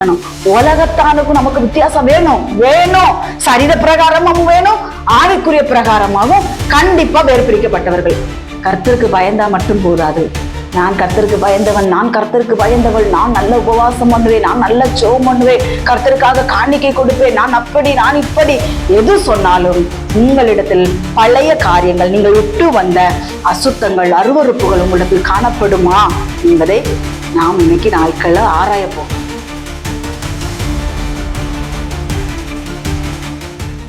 உலகத்தானுக்கும் நமக்கு வித்தியாசம் வேணும். சரீர பிரகாரமும் வேணும், ஆவிக்குரிய பிரகாரமாகவும் கண்டிப்பா வேறு பிரிக்கப்பட்டவர்கள். கர்த்தருக்கு பயந்தா மட்டும் போதாது. நான் கர்த்தருக்கு பயந்தவன், நான் கர்த்தருக்கு பயந்தவள், நான் நல்ல உபவாசம் பண்ணுவேன், நான் நல்ல ஜெபம் பண்ணுவேன், கர்த்தருக்காக காணிக்கை கொடுப்பேன், நான் அப்படி நான் இப்படி எது சொன்னாலும் உங்களிடத்தில் பழைய காரியங்கள், நீங்கள் விட்டு வந்த அசுத்தங்கள், அருவருப்புகள் உங்களிடத்தில் காணப்படுமா என்பதை நாம் இன்னைக்கு நாட்கள்ல ஆராயப்போம்.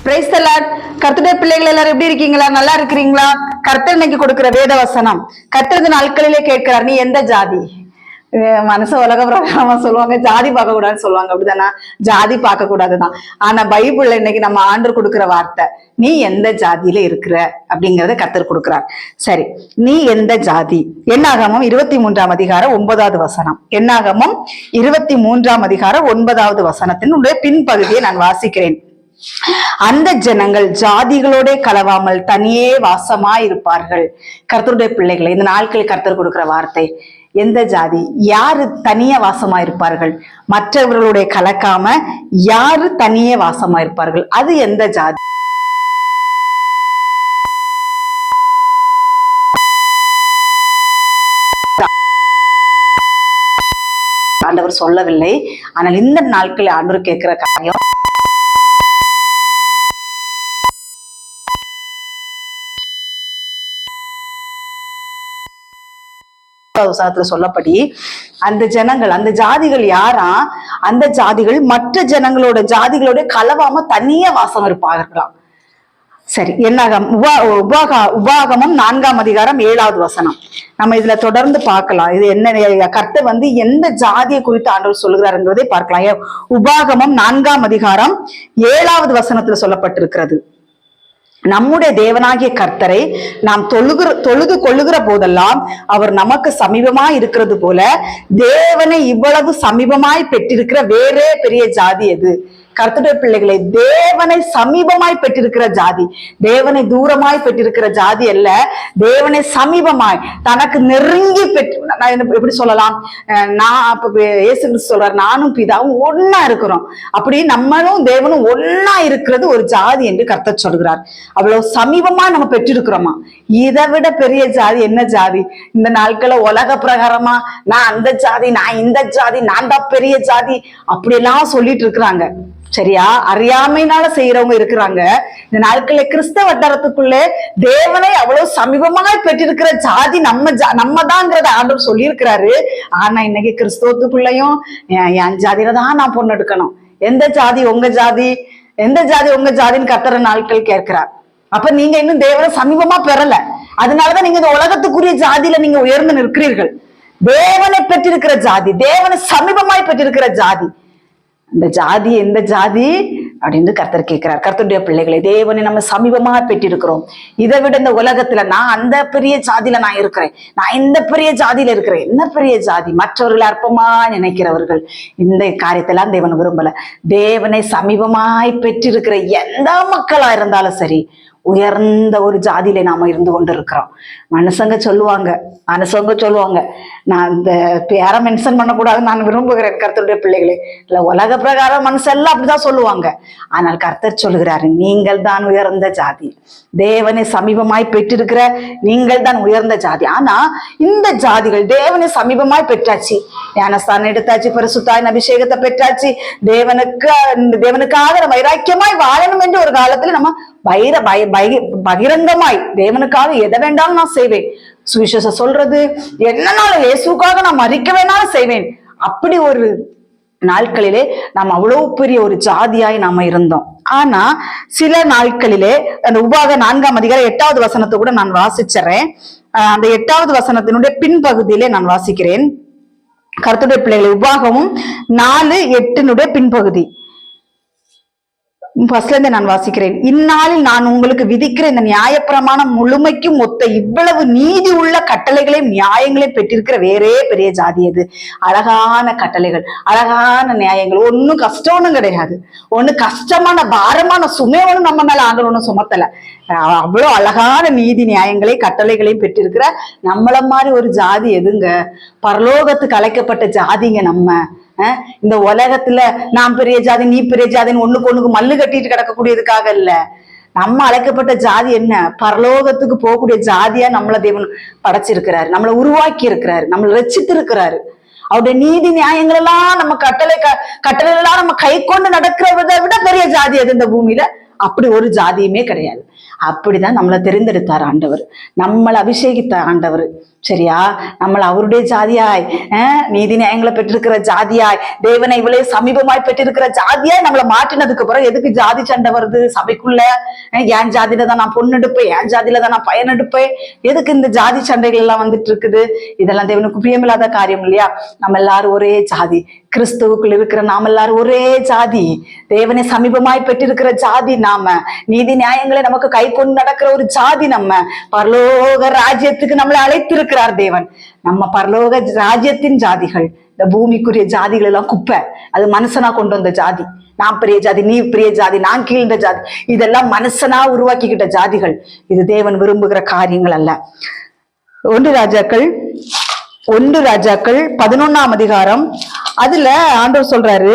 Praise the Lord. கர்த்தருடைய பிள்ளைகள் எல்லாரும் எப்படி இருக்கீங்களா? நல்லா இருக்கிறீங்களா? கர்த்தர் இன்னைக்கு கொடுக்கிற வேத வசனம், கர்த்தர் இந்த நாட்களிலே கேட்கிறார், நீ எந்த ஜாதி? மனசு உலக பிரகாரமா சொல்லுவாங்க, ஜாதி பார்க்க கூடாதுன்னு சொல்லுவாங்க, அப்படிதானா? ஜாதி பார்க்க கூடாதுதான். ஆனா பைபிள்ல இன்னைக்கு நம்ம ஆண்டவர் கொடுக்கிற வார்த்தை, நீ எந்த ஜாதியில இருக்கிற அப்படிங்கறத கர்த்தர் கொடுக்கிறார். சரி, நீ எந்த ஜாதி? என்னாகமம் 23ஆம் அதிகாரம் 9வது வசனம். என்னாகமம் 23ஆம் அதிகாரம் 9வது வசனத்தினுடைய பின்பகுதியை நான் வாசிக்கிறேன். அந்த ஜனங்கள் ஜாதிகளோட கலவாமல் தனியே வாசமாயிருப்பார்கள். கர்த்தருடைய பிள்ளைகளை இந்த நாட்களில் கர்த்தர் கொடுக்கிற வார்த்தை, எந்த ஜாதி? யாரு தனியே வாசமாயிருப்பார்கள்? மற்றவர்களுடைய கலக்காம யாரு தனியே வாசமாயிருப்பார்கள்? அது எந்த ஜாதி? ஆண்டவர் சொல்லவில்லை. ஆனால் இந்த நாட்களில் ஆண்டவர் கேட்கிற காரியம், சொல்லப்படி அந்த ஜனங்கள், அந்த ஜாதிகள் யாரா? அந்த ஜாதிகள் மற்ற ஜனங்களோட ஜாதிகளோட கலவாம தனியே வாசம் இருப்பார்களாம். சரி, உபாகமம் 4ஆம் அதிகாரம் 7வது வசனம். நம்ம இதுல தொடர்ந்து பார்க்கலாம். இது என்ன கர்த்தர் எந்த ஜாதியை குறித்து ஆண்டவர் சொல்லுகிறார் என்பதை பார்க்கலாம். உபாகமம் 4ஆம் அதிகாரம் 7வது வசனத்துல சொல்லப்பட்டிருக்கிறது, நம்முடைய தேவனாகிய கர்த்தரை நாம் தொழுது கொள்ளுகிற போதெல்லாம் அவர் நமக்கு சமீபமாய் இருக்கிறது போல தேவனை இவ்வளவு சமீபமாய் பெற்றிருக்கிற வேறே பெரிய ஜாதி எது? கர்த்தருடைய பிள்ளைகளை, தேவனை சமீபமாய் பெற்றிருக்கிற ஜாதி, தேவனை தூரமாய் பெற்றிருக்கிற ஜாதி அல்ல, தேவனை சமீபமாய் தனக்கு நெருங்கி எப்படி சொல்லலாம்? இயேசு கிறிஸ்து சொல்றார், நானும் பிதாவும் ஒன்னா இருக்கிறோம். அப்படி நம்மளும் தேவனும் ஒன்னா இருக்கிறது ஒரு ஜாதி என்று கர்த்தர் சொல்கிறார். அவ்வளவு சமீபமா நம்ம பெற்றிருக்கிறோமா? இதை விட பெரிய ஜாதி என்ன ஜாதி? இந்த நாட்கள உலக பிரகாரமா நான் அந்த ஜாதி, நான் இந்த ஜாதி, நான் தான் பெரிய ஜாதி அப்படியெல்லாம் சொல்லிட்டு இருக்கிறாங்க. சரியா? அறியாமையினால செய்யறவங்க இருக்கிறாங்க. இந்த நாட்கள கிறிஸ்தவ வட்டாரத்துக்குள்ளே தேவனை அவ்வளவு சமீபமாய் பெற்றிருக்கிற ஜாதி நம்ம தான்ங்கிறத ஆண்டவர் சொல்லியிருக்கிறாரு. ஆனா இன்னைக்கு கிறிஸ்தவத்துக்குள்ளயும் என் ஜாதியில தான் நான் பொண்ணு எடுக்கணும். எந்த ஜாதி உங்க ஜாதி? எந்த ஜாதி உங்க ஜாதின்னு கர்த்தர் நாட்கள் கேட்கிறார். அப்ப நீங்க இன்னும் தேவனை சமீபமா பெறல. அதனாலதான் நீங்க இந்த உலகத்துக்குரிய ஜாதியில நீங்க உயர்ந்து நிற்கிறீர்கள். தேவனை பெற்றிருக்கிற ஜாதி, தேவனை சமீபமாய் பெற்றிருக்கிற ஜாதி, இந்த ஜாதி எந்த ஜாதி அப்படின்னு கர்த்தர் கேட்கிறார். கர்த்தருடைய பிள்ளைகளை, தேவனை நம்ம சமீபமா பெற்றிருக்கிறோம். இதை விட இந்த உலகத்துல நான் அந்த பெரிய ஜாதியில நான் இருக்கிறேன், நான் இந்த பெரிய ஜாதியில இருக்கிறேன். என்ன பெரிய ஜாதி? மற்றவர்களை அற்பமா நினைக்கிறவர்கள். இந்த காரியத்தெல்லாம் தேவன் விரும்பல. தேவனை சமீபமாய் பெற்றிருக்கிற எந்த மக்களா இருந்தாலும் சரி, உயர்ந்த ஒரு ஜாதியில நாம இருந்து கொண்டு இருக்கிறோம். மனுஷங்க சொல்லுவாங்க, நான் இந்த பேரை மென்ஷன் பண்ணக்கூடாதுன்னு நான் விரும்புகிறேன். கர்த்தருடைய பிள்ளைகளே, இல்ல உலக பிரகாரம் மனுஷன் எல்லாம் அப்படிதான் சொல்லுவாங்க. ஆனால் கர்த்தர் சொல்லுகிறாரு, நீங்கள் தான் உயர்ந்த ஜாதி, தேவனை சமீபமாய் பெற்றிருக்கிற நீங்கள் தான் உயர்ந்த ஜாதி. ஆனா இந்த ஜாதிகள் தேவனை சமீபமாய் பெற்றாச்சு, ஞானஸ்தானம் எடுத்தாச்சு, பரிசுத்தாவின் அபிஷேகத்தை பெற்றாச்சு, தேவனுக்காக வைராக்கியமாய் வாழணும் என்று ஒரு காலத்துல நம்ம பகிரங்கமாய் தேவனுக்காக எதை வேண்டாலும் நான் செய்வேன், சுவிசேஷம் சொல்றது என்னன்னாலும் இயேசுக்காக நான் மறிக்க வேணாலும் செய்வேன். அப்படி ஒரு நாட்களிலே நாம் அவ்வளவு பெரிய ஒரு ஜாதியாய் நாம இருந்தோம். ஆனா சில நாட்களிலே அந்த உபாகம் 4ஆம் அதிகாரம் 8வது வசனத்தை கூட நான் வாசிச்சறேன். அந்த 8வது வசனத்தினுடைய பின்பகுதியிலே நான் வாசிக்கிறேன். கர்த்தருடைய பிள்ளைகளை, உபாகமும் 4:8 பின்பகுதி ஃபர்ஸ்ட்ல இருந்து நான் வாசிக்கிறேன். இந்நாளில் நான் உங்களுக்கு விதிக்கிற இந்த நியாயப்பிரமாணம் முழுமைக்கும் ஒத்த இவ்வளவு நீதி உள்ள கட்டளைகளையும் நியாயங்களையும் பெற்றிருக்கிற வேறே பெரிய ஜாதி எது? அழகான கட்டளைகள், அழகான நியாயங்கள், ஒன்னும் கஷ்டம்னு கிடையாது, ஒண்ணு கஷ்டமான பாரமான சுமை ஒண்ணு நம்ம மேல ஆண்டவர் ஒண்ணும் சுமத்தல. அவ்வளவு அழகான நீதி நியாயங்களை கட்டளைகளையும் பெற்றிருக்கிற நம்மள மாதிரி ஒரு ஜாதி எதுங்க? பரலோகத்துக்கு அழைக்கப்பட்ட ஜாதிங்க நம்ம. இந்த உலகத்துல நான் பெரிய ஜாதி நீ பெரிய ஜாதின்னு ஒண்ணுக்கு மல்லு கட்டிட்டு கிடக்கக்கூடியதுக்காக இல்ல. நம்ம அழைக்கப்பட்ட ஜாதி என்ன? பரலோகத்துக்கு போகக்கூடிய ஜாதியா நம்மள தேவன் படைச்சிருக்கிறாரு, நம்மளை உருவாக்கி இருக்கிறாரு, நம்மளை ரட்சித்து இருக்கிறாரு. அவருடைய நீதி நியாயங்கள் எல்லாம் நம்ம கட்டளை எல்லாம் நம்ம கை கொண்டு நடக்கிறத விட பெரிய ஜாதி அது இந்த பூமியில. அப்படி ஒரு ஜாதியுமே கிடையாது. அப்படிதான் நம்மளை தெரிந்தெடுத்தார் ஆண்டவர், நம்மளை அபிஷேகித்த ஆண்டவர். சரியா? நம்மளை அவருடைய ஜாதியாய், நீதி நியாயங்களை பெற்றிருக்கிற ஜாதியாய், தேவனை இவ்வளவு சமீபமாய் பெற்றிருக்கிற ஜாதியாய் நம்மளை மாற்றினதுக்கு அப்புறம் எதுக்கு ஜாதி சண்டை வருது சபைக்குள்ள? என் ஜாதியில தான் நான் பொண்ணு எடுப்பேன், என் ஜாதியில தான் நான் பையன் எடுப்பேன், எதுக்கு இந்த ஜாதி சண்டைகள் எல்லாம் வந்துட்டு இருக்குது? இதெல்லாம் தேவனுக்கு பிரியமில்லாத காரியம் இல்லையா? நம்ம எல்லாரும் ஒரே ஜாதி, கிறிஸ்துவுக்குள் இருக்கிற நாம் எல்லாரும் ஒரே ஜாதி, தேவனை சமீபமாய் பெற்றிருக்கிற ஜாதி நாம, நீதி நியாயங்களை நமக்கு கை கொண்டு நடக்கிற ஒரு ஜாதி நம்ம. பரலோக ராஜ்யத்துக்கு நம்மளை அழைத்திருக்கிறார் தேவன். நம்ம பரலோக ராஜ்யத்தின் ஜாதிகள். இந்த பூமிக்குரிய ஜாதிகள் எல்லாம் குப்பை, அது மனுஷனா கொண்டு வந்த ஜாதி. நான் பெரிய ஜாதி, நீ பெரிய ஜாதி, நான் கீழ்ந்த ஜாதி, இதெல்லாம் மனுஷனா உருவாக்கிக்கிட்ட ஜாதிகள். இது தேவன் விரும்புகிற காரியங்கள் அல்ல. ஒன்று ராஜாக்கள் 11ஆம் அதிகாரம், அதுல ஆண்டவர் சொல்றாரு,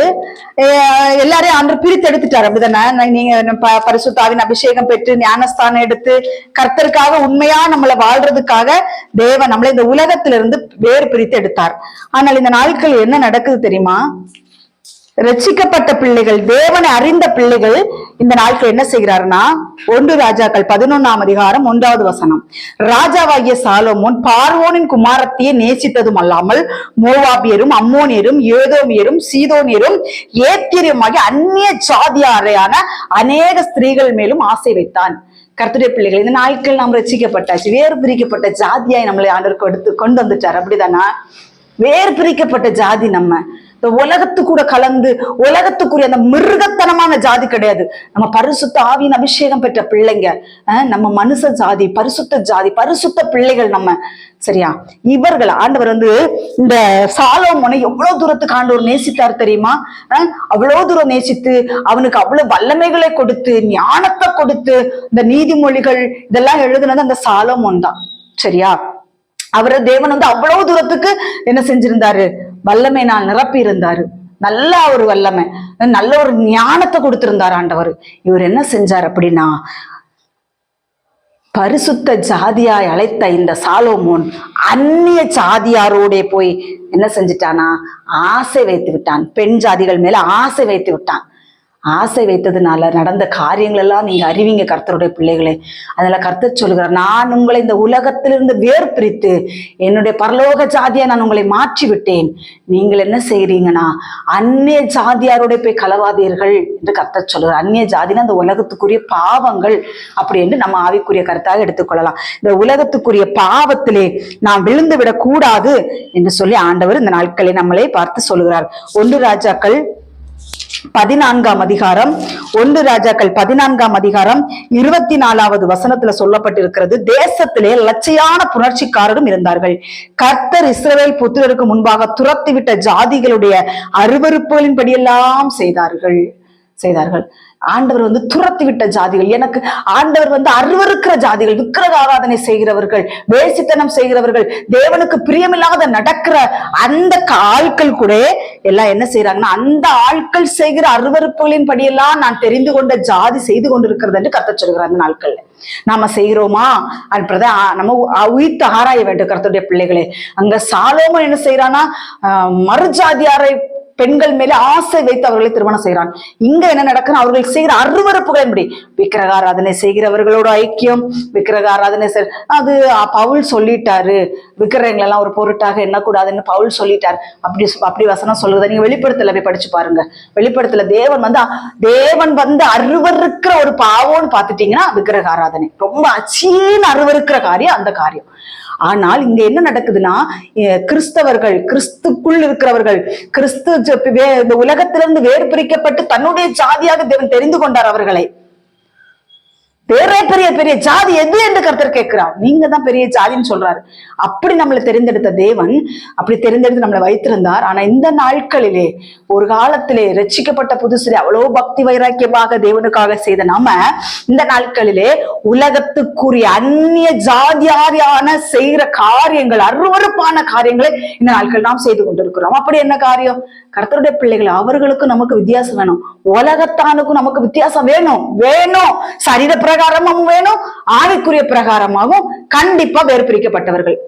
எல்லாரையும் ஆண்டவர் பிரித்து எடுத்துட்டாரு. அப்படிதானே? நீங்க பரிசுத்தாவின் அபிஷேகம் பெற்று ஞானஸ்தானம் எடுத்து கர்த்தருக்காக உண்மையா நம்மளை வாழ்றதுக்காக தேவன் நம்மளை இந்த உலகத்திலிருந்து வேறு பிரித்து எடுத்தார். ஆனால் இந்த நாட்கள் என்ன நடக்குது தெரியுமா? ரட்சிக்கப்பட்ட பிள்ளைகள், தேவனை அறிந்த பிள்ளைகள் இந்த நாட்கள் என்ன செய்கிறாருன்னா, 1 ராஜாக்கள் 11ஆம் அதிகாரம் 1வது வசனம், ராஜாவாகிய சாலோமோன் பார்வோனின் குமாரத்தையே நேசித்ததும் அல்லாமல் மோவாபியரும் அம்மோனியரும் ஏதோமியரும் சீதோனியரும் ஏத்தியருமாகிய அந்நிய ஜாதியாரையான அநேக ஸ்திரீகள் மேலும் ஆசை வைத்தான். கர்த்தருடைய பிள்ளைகள், இந்த நாட்கள் நாம் ரட்சிக்கப்பட்டாச்சு, வேறு பிரிக்கப்பட்ட ஜாதியாய் நம்மளை ஆண்டவருக்கு கொண்டு வந்துட்டார். அப்படிதானா? வேறு பிரிக்கப்பட்ட ஜாதி நம்ம. இந்த உலகத்து கூட கலந்து உலகத்துக்குரிய அந்த மிருகத்தனமான ஜாதி கிடையாது. நம்ம பரிசுத்த ஆவியின் அபிஷேகம் பெற்ற பிள்ளைங்க, நம்ம மனுஷ ஜாதி, பரிசுத்த ஜாதி, பரிசுத்த பிள்ளைகள் நம்ம. சரியா? இவர்கள் ஆண்டவர் இந்த சாலோமோனை எவ்வளவு தூரத்துக்கு ஆண்டவர் நேசித்தார் தெரியுமா? அவ்வளவு தூரம் நேசித்து அவனுக்கு அவ்வளவு வல்லமைகளை கொடுத்து ஞானத்தை கொடுத்து இந்த நீதிமொழிகள் இதெல்லாம் எழுதுனது அந்த சாலோமோன் தான். சரியா? அவரை தேவன் அவ்வளவு தூரத்துக்கு என்ன செஞ்சிருந்தாரு? வல்லமை நான் நிரப்பி இருந்தாரு. நல்ல ஒரு வல்லமை, நல்ல ஒரு ஞானத்தை கொடுத்திருந்தார் ஆண்டவர். இவர் என்ன செஞ்சார் அப்படின்னா, பரிசுத்த ஜாதியாய் அழைத்த இந்த சாலோமோன் அந்நிய ஜாதியாரோட போய் என்ன செஞ்சிட்டானா, ஆசை வைத்து விட்டான். பெண் ஜாதிகள் மேல ஆசை வைத்து விட்டான். ஆசை வைத்ததுனால நடந்த காரியங்கள் எல்லாம் நீங்க அறிவிங்க கர்த்தருடைய பிள்ளைகளே. அதுல கர்த்தர் சொல்லுகிறார், நான் உங்களை இந்த உலகத்திலிருந்து வேறு பிரித்து என்னுடைய பரலோக ஜாதியா நான் உங்களை மாற்றி விட்டேன். நீங்கள் என்ன செய்றீங்கன்னா, அந்நிய ஜாதியாரோட போய் கலவாதீர்கள் என்று கர்த்தர் சொல்லுகிறார். அந்நிய ஜாதினா அந்த உலகத்துக்குரிய பாவங்கள் அப்படி என்று நம்ம ஆவிக்குரிய கருத்தாக எடுத்துக்கொள்ளலாம். இந்த உலகத்துக்குரிய பாவத்திலே நாம் விழுந்து விடக் கூடாது என்று சொல்லி ஆண்டவர் இந்த நாட்களை நம்மளே பார்த்து சொல்லுகிறார். 1 ராஜாக்கள் 14ஆம் அதிகாரம் 24வது வசனத்துல சொல்லப்பட்டிருக்கிறது, தேசத்திலே லட்சையான புணர்ச்சிக்காரரும் இருந்தார்கள். கர்த்தர் இஸ்ரவேல் புத்திரருக்கு முன்பாக துரத்திவிட்ட ஜாதிகளுடைய அருவருப்புகளின் படியெல்லாம் செய்தார்கள். ஆண்டவர் துரத்தி விட்ட ஜாதிகள், எனக்கு ஆண்டவர் அருவருக்கிற ஜாதிகள், விக்கிரக ஆராதனை செய்கிறவர்கள், வேசித்தனம் செய்கிறவர்கள், தேவனுக்கு பிரியமில்லாத நடக்கிற அந்த ஆட்கள் கூட எல்லாம் என்ன செய்யறாங்கன்னா, அந்த ஆட்கள் செய்கிற அருவருப்புகளின் படியெல்லாம் நான் தெரிந்து கொண்ட ஜாதி செய்து கொண்டிருக்கிறது என்று கர்த்தர் சொல்கிறார். அந்த நாட்கள்ல நாம செய்கிறோமா அப்படின்றத நம்ம உயிர்த்து ஆராய வேண்டும் கர்த்தருடைய பிள்ளைகளே. அங்க சாலோமோன் என்ன செய்யறானா, மறுஜாதியாரை பெண்கள் மேலே ஆசை வைத்து அவர்களை திருமணம் செய்கிறான். இங்க என்ன நடக்குன்னு, அவர்கள் செய்கிற அருவருப்புகளின்படி விக்கிரக ஆராதனை செய்கிறவர்களோட ஐக்கியம், விக்கிரக ஆராதனை அது பவுல் சொல்லிட்டாரு, விக்கிரகங்கள் எல்லாம் ஒரு பொருட்டாக எண்ணக்கூடாதுன்னு பவுல் சொல்லிட்டாரு. அப்படி வசனம் சொல்லுது. நீங்க வெளிப்படுத்தல போய் படிச்சு பாருங்க. வெளிப்படுத்தல தேவன் அருவருக்கிற ஒரு பாவம்னு பாத்துட்டீங்கன்னா விக்கிரக ஆராதனை ரொம்ப அச்சீன்னு அருவருக்கிற காரியம் அந்த காரியம். ஆனால் இங்க என்ன நடக்குதுன்னா, கிறிஸ்தவர்கள், கிறிஸ்துக்குள் இருக்கிறவர்கள், இந்த உலகத்திலிருந்து வேறு பிரிக்கப்பட்டு தன்னுடைய ஜாதியாக தேவன் தெரிந்து கொண்டார் அவர்களை. பெரிய பெரிய பெரிய ஜாதி எது என்று கர்த்தர் கேட்கிறார். நீங்க தான் பெரிய ஜாதின்னு சொல்றாரு. அப்படி நம்மளை தெரிந்தெடுத்த தேவன் அப்படி தெரிந்தெடுத்து நம்மளை வைத்திருந்தார். ஆனா இந்த நாட்களிலே, ஒரு காலத்திலே ரட்சிக்கப்பட்ட புதுசிலே அவ்வளவு பக்தி வைராக்கியமாக தேவனுக்காக செய்த நாம இந்த நாட்களிலே உலகத்துக்குரிய அந்நிய ஜாதியாரியான செய்கிற காரியங்கள், அருவருப்பான காரியங்களை இந்த நாட்கள் நாம் செய்து கொண்டிருக்கிறோம். அப்படி என்ன காரியம்? கர்த்தருடைய பிள்ளைகள், அவர்களுக்கு நமக்கு வித்தியாசம் வேணும். உலகத்தானுக்கும் நமக்கு வித்தியாசம் வேணும். சரீர பிரகாரமும் வேணும், ஆவிக்குரிய பிரகாரமாகவும் கண்டிப்பா வேறு பிரிக்கப்பட்டவர்கள்.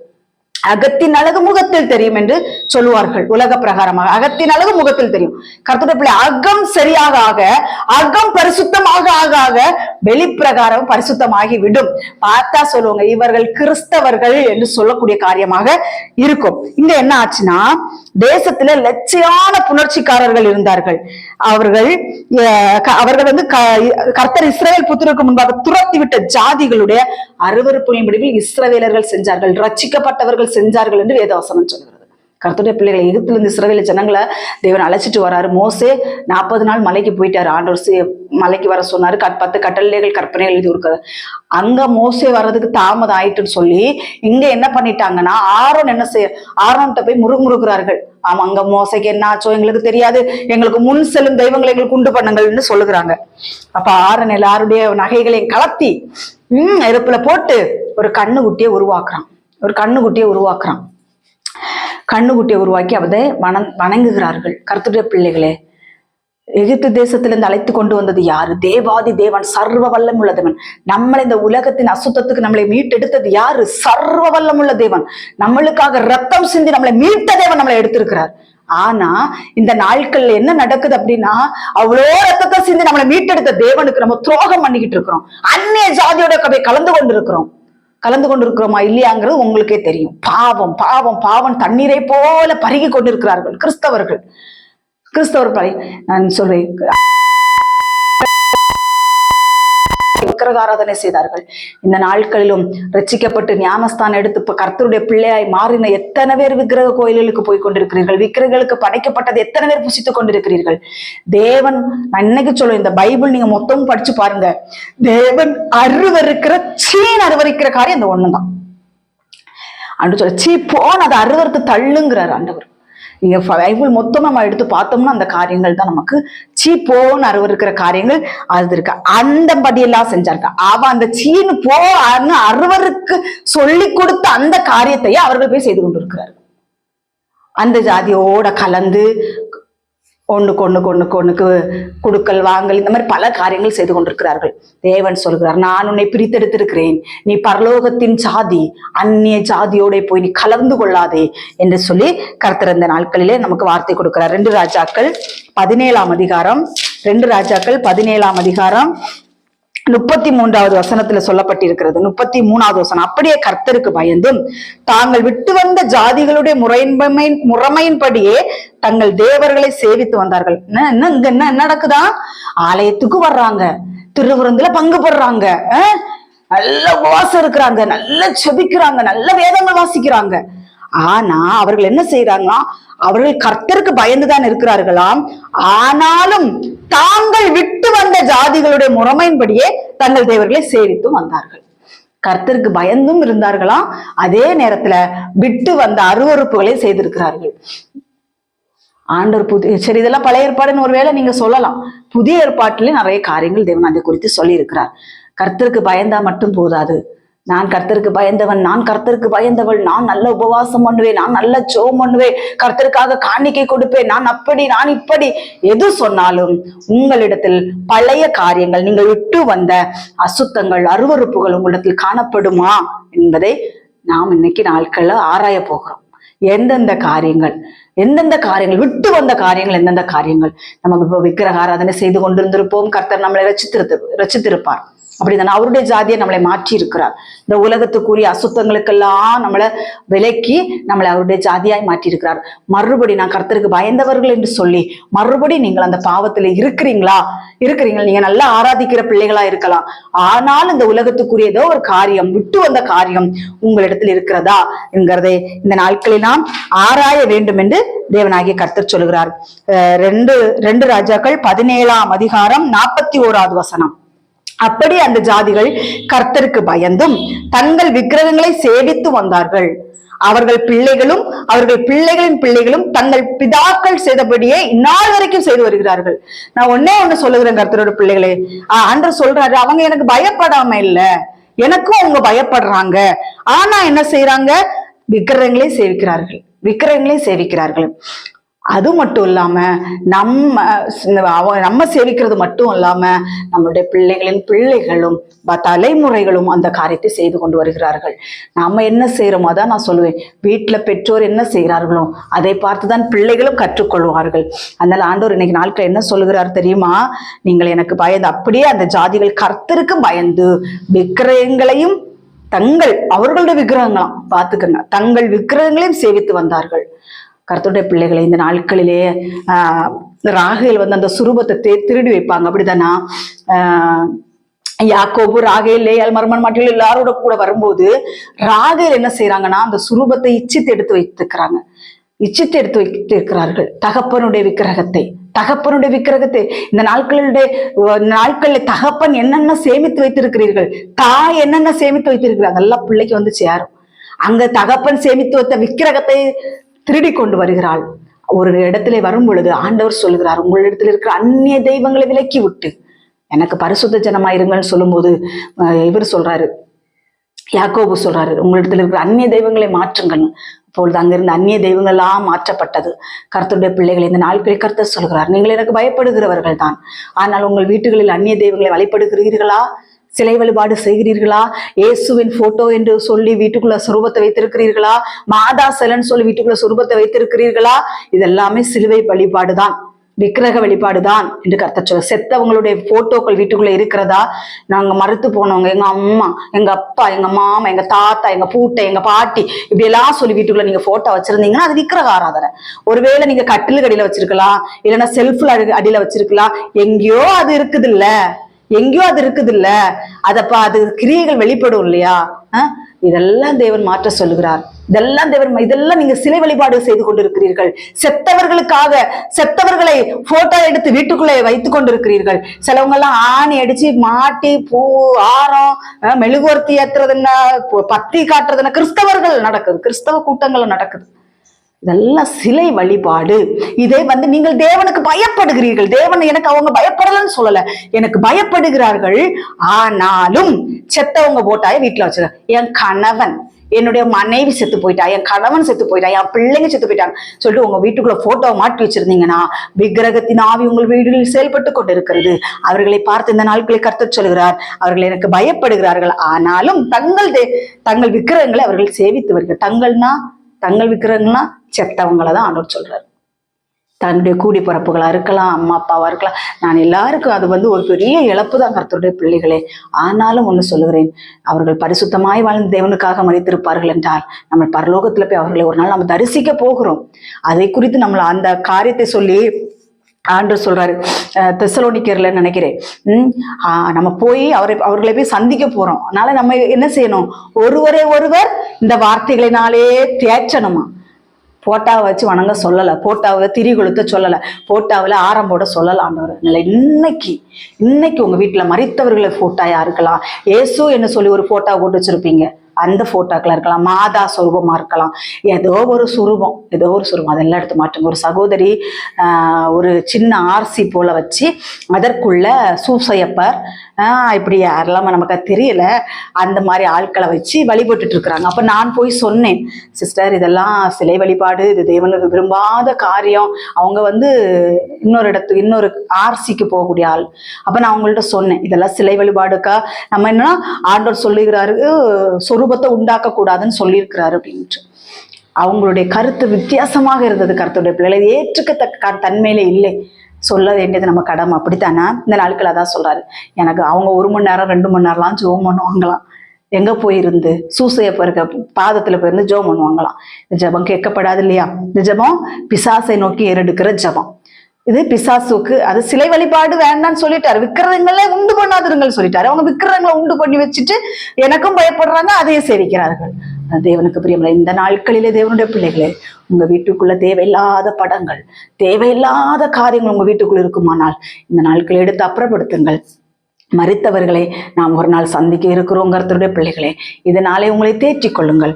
அகத்தின் அழகு முகத்தில் தெரியும் என்று சொல்லுவார்கள். உலக பிரகாரமாக அகத்தின் அழகு முகத்தில் தெரியும். கர்த்தருடைய பிள்ளை அகம் சரியாக ஆக, அகம் பரிசுத்தமாக ஆக வெளிப்பிரகாரம் பரிசுத்தமாகி விடும். பார்த்தா சொல்லுவாங்க, இவர்கள் கிறிஸ்தவர்கள் என்று சொல்லக்கூடிய காரியமாக இருக்கும். இங்க என்ன ஆச்சுன்னா, தேசத்துல லட்சியான புணர்ச்சிக்காரர்கள் இருந்தார்கள். அவர்கள் வந்து கர்த்தர் இஸ்ரவேல் புத்திரருக்கு முன்பாக துரத்தி விட்ட ஜாதிகளுடைய அருவருப்புகளின் முடிவில் இஸ்ரவேலர்கள் செஞ்சார்கள், ரட்சிக்கப்பட்டவர்கள் செஞ்சார்கள் என்று வேதவசனம் சொல்கிறது. கர்த்தருடைய பிள்ளைகளை எகிப்திலிருந்து இஸ்ரவேல் ஜனங்களை தேவன் அழைச்சிட்டு வராரு. மோசே 40 நாள் மலைக்கு போயிட்டாரு. ஆண்டவர் மலைக்கு வர சொன்னாரு. 10 கட்டளைகள் கற்பனைகள் எழுதி கொடுக்காது. அங்க மோசே வர்றதுக்கு தாமதம் ஆயிட்டுன்னு சொல்லி இங்க என்ன பண்ணிட்டாங்கன்னா, ஆரோன்ட்ட போய் முறுமுறுக்கிறார்கள். ஆமா, அங்க மோசைக்கு என்ன ஆச்சோ எங்களுக்கு தெரியாது, எங்களுக்கு முன் செல்லும் தெய்வங்களை எங்களுக்கு உண்டு பண்ணுங்கள்னு சொல்லுகிறாங்க. அப்ப ஆரோன் எல்லாருடைய நகைகளையும் கலத்தி நெருப்புல போட்டு ஒரு கண்ணுக்குட்டியை உருவாக்குறான். கண்ணுக்குட்டியை உருவாக்கி அவதை வணங்குகிறார்கள். கர்த்தருடைய பிள்ளைகளே, எகிப்து தேசத்திலிருந்து அழைத்து கொண்டு வந்தது யாரு? தேவாதி தேவன், சர்வ வல்லம் உள்ள தேவன். நம்மளை இந்த உலகத்தின் அசுத்தத்துக்கு நம்மளை மீட்டெடுத்தது யாரு? சர்வ வல்லம் உள்ள தேவன். நம்மளுக்காக ரத்தம் சிந்தி நம்மளை மீட்ட தேவன் நம்மளை எடுத்திருக்கிறார். ஆனா இந்த நாட்கள்ல என்ன நடக்குது அப்படின்னா, அவ்வளோ ரத்தத்தை சிந்தி நம்மளை மீட்டெடுத்த தேவனுக்கு நம்ம துரோகம் பண்ணிக்கிட்டு இருக்கிறோம். அந்நிய ஜாதியோட கலந்து கொண்டிருக்கிறோமா இல்லையாங்கிறது உங்களுக்கே தெரியும். பாவம் பாவம் பாவம் தண்ணீரை போல பருகி கொண்டிருக்கிறார்கள் கிறிஸ்தவர்கள். நான் சொல்றேன், விக்கிரகாராதனை செய்தார்கள். இந்த நாட்களிலும் ரட்சிக்கப்பட்டு ஞானஸ்தானம் எடுத்து இப்ப கர்த்தருடைய பிள்ளையாய் மாறின எத்தனை பேர் விக்கிரக கோயில்களுக்கு போய் கொண்டிருக்கிறீர்கள்? விக்கிரகளுக்கு படைக்கப்பட்டது எத்தனை பேர் புசித்துக் கொண்டிருக்கிறீர்கள்? தேவன், நான் இன்னைக்கு சொல்லுவேன், இந்த பைபிள் நீங்க மொத்தமும் படிச்சு பாருங்க. தேவன் அருவருக்கிற காரியம் இந்த ஒண்ணுதான். ஆண்டு சொல்ல சீ போன அதை அருவருக்கு தள்ளுங்கிறார் ஆண்டவர். நீங்க பைபிள் மொத்தம் நம்ம எடுத்து பார்த்தோம்னா அந்த காரியங்கள் தான் நமக்கு சீப்போன்னு அருவருக்கிற காரியங்கள் அது இருக்கு. அந்த படியெல்லாம் செஞ்சாருக்க. அந்த சீனு போன்னு அருவருக்கு சொல்லி கொடுத்த அந்த காரியத்தையே அவர்கள் போய் செய்து கொண்டு இருக்கிறார்கள். அந்த ஜாதியோட கலந்து ஒண்ணுக்கு கொடுக்கல் வாங்கல் இந்த மாதிரி பல காரியங்கள் செய்து கொண்டிருக்கிறார்கள். தேவன் சொல்கிறார், நான் உன்னை பிரித்தெடுத்திருக்கிறேன், நீ பரலோகத்தின் ஜாதி, அந்நிய ஜாதியோட போய் நீ கலந்து கொள்ளாதே என்று சொல்லி கர்த்தர் இந்த நாட்களிலே நமக்கு வார்த்தை கொடுக்கிறார். 2 ராஜாக்கள் 17ஆம் அதிகாரம் 33வது வசனத்துல சொல்லப்பட்டிருக்கிறது. 33வது வசனம், அப்படியே கர்த்தருக்கு பயந்தும் தாங்கள் விட்டு வந்த ஜாதிகளுடைய முறைமையின்படியே தங்கள் தேவர்களை சேவித்து வந்தார்கள். என்ன நடக்குதா? ஆலயத்துக்கு வர்றாங்க, திருவிருந்துல பங்கு போடுறாங்க, நல்ல உபவாசம் இருக்கிறாங்க, நல்ல செபிக்கிறாங்க, நல்ல வேதங்கள் வாசிக்கிறாங்க. ஆனா அவர்கள் என்ன செய்யறாங்கன்னா, அவர்கள் கர்த்தருக்கு பயந்துதான் இருக்கிறார்களாம். ஆனாலும் தாங்கள் விட்டு வந்த ஜாதிகளுடைய முறைமையின்படியே தங்கள் தேவர்களை சேவித்து வந்தார்கள். கர்த்தருக்கு பயந்தும் இருந்தார்களாம், அதே நேரத்துல விட்டு வந்த அருவருப்புகளை செய்திருக்கிறார்கள். ஆண்டவர் சரி, இதெல்லாம் பழைய ஏற்பாடுன்னு ஒருவேளை நீங்க சொல்லலாம். புதிய ஏற்பாட்டிலே நிறைய காரியங்கள் தேவன் அதை குறித்து சொல்லி இருக்கிறார். கர்த்தருக்கு பயந்தா மட்டும் போதாது. நான் கர்த்தருக்கு பயந்தவன், நான் கர்த்தருக்கு பயந்தவள், நான் நல்ல உபவாசம் பண்ணுவேன், நான் நல்ல ஜெபம் பண்ணுவேன், கர்த்தருக்காக காணிக்கை கொடுப்பேன், நான் அப்படி நான் இப்படி எது சொன்னாலும் உங்களிடத்தில் பழைய காரியங்கள், நீங்கள் விட்டு வந்த அசுத்தங்கள், அருவருப்புகள் உங்களிடத்தில் காணப்படுமா என்பதை நாம் இன்னைக்கு நாட்கள்ல ஆராய போகிறோம். எந்தெந்த காரியங்கள் விட்டு வந்த காரியங்கள், எந்தெந்த காரியங்கள் நம்ம இப்போ விக்கிரக ஆராதனை செய்து கொண்டிருந்திருப்போம். கர்த்தர் நம்மளை ரட்சித்திருப்பார். அப்படிதானே அவருடைய ஜாதியை நம்மளை மாற்றி இருக்கிறார். இந்த உலகத்துக்குரிய அசுத்தங்களுக்கெல்லாம் நம்மளை விலக்கி நம்மளை அவருடைய ஜாதியாய் மாற்றி இருக்கிறார். மறுபடி நான் கர்த்தருக்கு பயந்தவர்கள் என்று சொல்லி மறுபடி நீங்கள் அந்த பாவத்துல இருக்கிறீங்களா? நீங்க நல்லா ஆராதிக்கிற பிள்ளைகளா இருக்கலாம். ஆனால் இந்த உலகத்துக்குரிய ஏதோ ஒரு காரியம், விட்டு வந்த காரியம் உங்களிடத்தில் இருக்கிறதா என்கிறதை இந்த நாட்களில் நாம் ஆராய வேண்டும் என்று தேவனாகிய கர்த்தர் சொல்கிறார். 2 ராஜாக்கள் 17ஆம் அதிகாரம் 41வது வசனம். அப்படி அந்த ஜாதிகள் கர்த்தருக்கு பயந்தும் தங்கள் விக்கிரகங்களை சேவித்து வந்தார்கள். அவர்கள் பிள்ளைகளும் அவர்கள் பிள்ளைகளின் பிள்ளைகளும் தங்கள் பிதாக்கள் செய்தபடியே இந்நாள் வரைக்கும் செய்து வருகிறார்கள். நான் ஒன்னே ஒண்ணு சொல்லுகிறேன் கர்த்தரோட பிள்ளைகளே, ஆண்டவர் சொல்றாரு, அவங்க எனக்கு பயப்படாம இல்ல, எனக்கும் அவங்க பயப்படுறாங்க. ஆனா என்ன செய்யறாங்க? விக்கிரகங்களே சேவிக்கிறார்கள், விக்கிரகங்களே சேவிக்கிறார்கள். அது மட்டும் இல்லாம நம்ம சேவிக்கிறது மட்டும் இல்லாம நம்மளுடைய பிள்ளைகளின் பிள்ளைகளும் தலைமுறைகளும் அந்த காரியத்தை செய்து கொண்டு வருகிறார்கள். நாம என்ன செய்யறோமோ அதான் நான் சொல்லுவேன், வீட்டுல பெற்றோர் என்ன செய்கிறார்களோ அதை பார்த்துதான் பிள்ளைகளும் கற்றுக்கொள்வார்கள். அதனால ஆண்டவர் இன்னைக்கு நாட்கள் என்ன சொல்லுகிறார் தெரியுமா? நீங்கள் எனக்கு பயந்து, அப்படியே அந்த ஜாதிகள் கர்த்தருக்கு பயந்து விக்கிரகங்களையும் அவர்களுடைய விக்கிரகங்களாம் பாத்துக்கங்க, தங்கள் விக்கிரகங்களையும் சேவித்து வந்தார்கள். கர்த்தருடைய பிள்ளைகளை இந்த நாட்களிலே ராகேல் வந்து அந்த சுரூபத்தை திருடி வைப்பாங்க, அப்படித்தானா? யாக்கோபு, ராகேல், லேயாள், மர்மன் மாட்டிகள் எல்லாரோட கூட வரும்போது ராகேல் என்ன செய்யறாங்கன்னா அந்த சுரூபத்தை இச்சித்து எடுத்து வைத்திருக்கிறார்கள். தகப்பனுடைய விக்கிரகத்தை இந்த நாட்களில் தகப்பன் என்னென்ன சேமித்து வைத்திருக்கிறீர்கள், தாய் என்னென்ன சேமித்து வைத்திருக்கிறாங்க, அதெல்லாம் பிள்ளைக்கு வந்து சேரும். அங்க தகப்பன் சேமித்து வைத்த விக்கிரகத்தை திருடி கொண்டு வருகிறாள். ஒரு இடத்துல வரும் பொழுது ஆண்டவர் சொல்லுகிறார், உங்களிடத்தில் இருக்கிற அந்நிய தெய்வங்களை விலக்கி விட்டு எனக்கு பரிசுத்த ஜனமா இருங்கன்னு சொல்லும் போது இவர் சொல்றாரு, யாக்கோபு சொல்றாரு, உங்களிடத்தில் இருக்கிற அந்நிய தெய்வங்களை மாற்றுங்கன்னு. அப்பொழுது அங்கிருந்து அந்நிய தெய்வங்கள் எல்லாம் மாற்றப்பட்டது. கர்த்தருடைய பிள்ளைகளை இந்த நாட்களில் கர்த்தர் சொல்கிறார், நீங்கள் எனக்கு பயப்படுகிறவர்கள் தான், ஆனால் உங்கள் வீட்டுகளில் அந்நிய தெய்வங்களை வழிபடுகிறீர்களா? சிலை வழிபாடு செய்கிறீர்களா? இயேசுவின் போட்டோ என்று சொல்லி வீட்டுக்குள்ள சுரூபத்தை வைத்திருக்கிறீர்களா? மாதா சிலைன்னு சொல்லி வீட்டுக்குள்ள சுரூபத்தை வைத்திருக்கிறீர்களா? இதெல்லாமே சிலுவை வழிபாடுதான், விக்கிரக வழிபாடுதான் என்று கர்த்தர் சொல்ல. செத்தவங்களுடைய போட்டோக்கள் வீட்டுக்குள்ள இருக்கிறதா? நாங்க மறுத்து போனவங்க, எங்க அம்மா, எங்க அப்பா, எங்க மாமா, எங்க தாத்தா, எங்க பூட்டை, எங்க பாட்டி, இப்படி எல்லாம் சொல்லி வீட்டுக்குள்ள நீங்க போட்டோ வச்சிருந்தீங்கன்னா அது விக்கிரக ஆராதனை. ஒருவேளை நீங்க கட்டிலுக்கு அடியில வச்சிருக்கலாம், இல்லைன்னா செல்ஃப்ல அடியில வச்சிருக்கலாம், எங்கேயோ அது இருக்குது இல்ல, அது கிரியைகள் வெளிப்படும் இல்லையா? இதெல்லாம் தேவன் மாற்ற சொல்லுகிறார். இதெல்லாம் நீங்க சிலை வழிபாடு செய்து கொண்டிருக்கிறீர்கள். செத்தவர்களை போட்டோ எடுத்து வீட்டுக்குள்ளே வைத்துக் கொண்டிருக்கிறீர்கள். சிலவங்க எல்லாம் ஆணி அடிச்சு மாட்டி பூ, ஆரம், மெழுகுவர்த்தி ஏத்துறது என்ன, பத்தி காட்டுறது என்ன, கிறிஸ்தவ கூட்டங்கள் நடக்குது. இதெல்லாம் சிலை வழிபாடு. இதை வந்து நீங்கள் தேவனுக்கு பயப்படுகிறீர்கள். தேவன் எனக்கு அவங்க பயப்படலன்னு சொல்லல, எனக்கு பயப்படுகிறார்கள். ஆனாலும் செத்தவங்க போட்டாய வீட்டுல வச்சிருக்க, என் கணவன், என்னுடைய மனைவி செத்து போயிட்டா, என் கணவன் செத்து போயிட்டா, என் பிள்ளைங்க செத்து போயிட்டாங்க சொல்லிட்டு உங்க வீட்டுக்குள்ள போட்டோவை மாட்டி வச்சிருந்தீங்கன்னா விக்கிரகத்தின் ஆவி உங்கள் வீடுகளில் செயல்பட்டு கொண்டிருக்கிறது. அவர்களை பார்த்து இந்த நாட்களை கர்த்தர் சொல்கிறார், அவர்கள் எனக்கு பயப்படுகிறார்கள், ஆனாலும் தங்கள் விக்கிரகங்களை அவர்கள் சேவித்து வருகிறார். தங்கள் விக்கிரகங்கள்னா செத்தவங்களை தான் ஆண்டவர் சொல்றாரு. தன்னுடைய கூடி பிறப்புகளா இருக்கலாம், அம்மா அப்பாவா இருக்கலாம், நான் எல்லாருக்கும் அது வந்து ஒரு பெரிய இழப்பு தான் கர்த்தருடைய பிள்ளைகளே. ஆனாலும் ஒண்ணு சொல்லுகிறேன், அவர்கள் பரிசுத்தமாய் வாழ்ந்து தேவனுக்காக மரித்திருப்பார்கள் என்றால் நம்ம பரலோகத்துல போய் அவர்களை ஒரு நாள் நம்ம தரிசிக்க போகிறோம். அதை குறித்து நம்மள அந்த காரியத்தை சொல்லி ஆண்டவர் சொல்றாரு, தெசலோனிக்கர்ல நினைக்கிறேன், நம்ம போய் அவர்களை போய் சந்திக்க போறோம். அதனால நம்ம என்ன செய்யணும்? ஒருவர் இந்த வார்த்தைகளினாலே தேய்ச்சணுமா. போட்டாவை வச்சு வணங்க சொல்லல, போட்டாவை திரி கொளுத்த சொல்லல, போட்டாவில ஆரம்போட சொல்லல ஆண்டவர். இன்னைக்கு உங்க வீட்டுல மரித்தவர்களை போட்டாயா இருக்கலாம், ஏசு என்ன சொல்லி ஒரு போட்டோ போட்டு வச்சிருப்பீங்க, அந்த போட்டோக்களா இருக்கலாம், மாதா சொரூபமா இருக்கலாம், ஏதோ ஒரு சுரூபம் அதெல்லாம் எடுத்து மாட்டுங்க. ஒரு சகோதரி ஒரு சின்ன ஆர்சி போல வச்சு அதற்குள்ள சூசையப்பர் இப்படி யாரெல்லாம் நமக்கு தெரியல, அந்த மாதிரி ஆட்களை வச்சு வழிபட்டுட்டு இருக்கிறாங்க. அப்ப நான் போய் சொன்னேன், சிஸ்டர் இதெல்லாம் சிலை வழிபாடு, இது தேவனுக்கு விரும்பாத காரியம். அவங்க வந்து இன்னொரு ஆர்சிக்கு போகக்கூடிய ஆள். அப்ப நான் அவங்கள்ட்ட சொன்னேன், இதெல்லாம் சிலை வழிபாடுக்கா, நம்ம என்னன்னா ஆண்டவர் சொல்லுகிறாரு சொரூபத்தை உண்டாக்க கூடாதுன்னு சொல்லியிருக்கிறாரு அப்படின்ட்டு. அவங்களுடைய கருத்து வித்தியாசமாக இருந்தது. கருத்துடைய பிள்ளைகளை ஏற்றுக்கத்தக்க தன்மையிலே இல்லை. சொல்ல வேண்டியது நம்ம கடமை, அப்படித்தானே? இந்த நாட்கள் அதான் சொல்றாரு, எனக்கு அவங்க 1 மணி நேரம் 2 மணி நேரம்லாம் ஜோம் பண்ணுவாங்களாம். எங்க போயிருந்து சூசையப்ப இருக்க பாதத்துல போயிருந்து ஜோம் பண்ணுவாங்களாம். இந்த ஜபம் கேட்கப்படாது இல்லையா? இந்த ஜபம் பிசாசை நோக்கி ஏறெடுக்கிற ஜபம். இது பிசாசுக்கு அது சிலை வழிபாடு வேண்டான்னு சொல்லிட்டாரு. விக்கிரகங்களே உண்டு பண்ணாதிருங்கள் சொல்லிட்டாரு. அவங்க விக்கிரகங்களை உண்டு பண்ணி வச்சுட்டு எனக்கும் பயப்படுறாங்க, அதையே சேவிக்கிறார்கள். தேவனுக்கு பிரியமில்லை. இந்த நாட்களிலே தேவனுடைய பிள்ளைகளே, உங்க வீட்டுக்குள்ள தேவையில்லாத படங்கள், தேவையில்லாத காரியங்கள் உங்க வீட்டுக்குள்ள இருக்குமானால் இந்த நாட்களை எடுத்து அப்புறப்படுத்துங்கள். மரித்தவர்களை நாம் ஒரு நாள் சந்திக்க இருக்கிறோம் கர்த்தருடைய பிள்ளைகளே. இதனாலே உங்களை தேற்றிக் கொள்ளுங்கள்.